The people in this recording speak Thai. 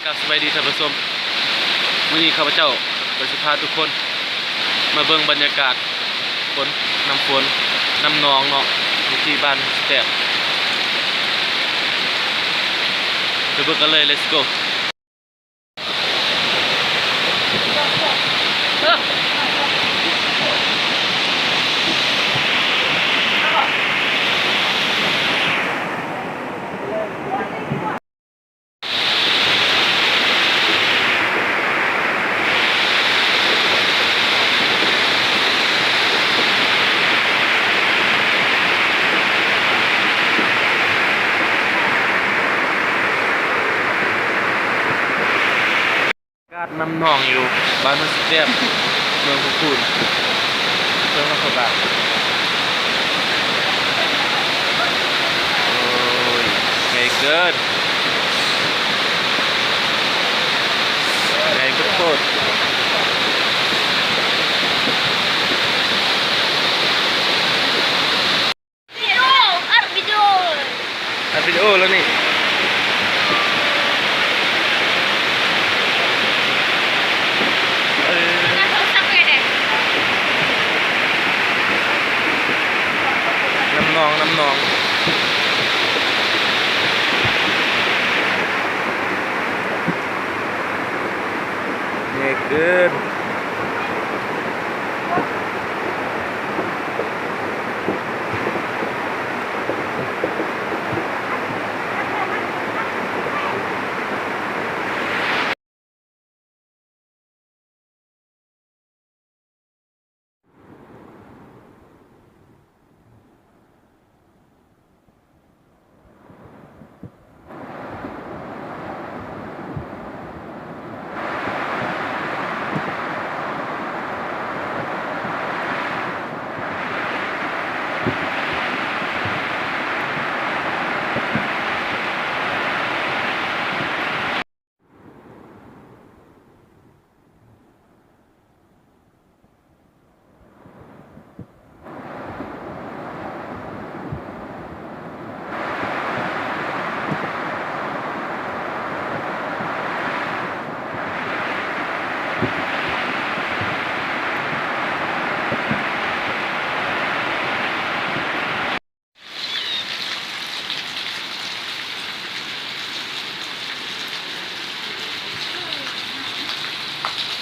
สบายดีท่านผู้ชมวันนี้ข้าพเจ้าก็สิพาทุกคนมาเบิ่งบรรยากาศฝนน้ำนองเนาะอยู่ที่บ้านแตบไปเบิ่งกันเลย let's go กาดน้ำนองอยู่บ้านแตบเมืองพูนเมืองนครบาลโอ้ยไงเกินไงโคตรอัดวิดีโอแล้วนี่น้ำนองเนี่ยเกิน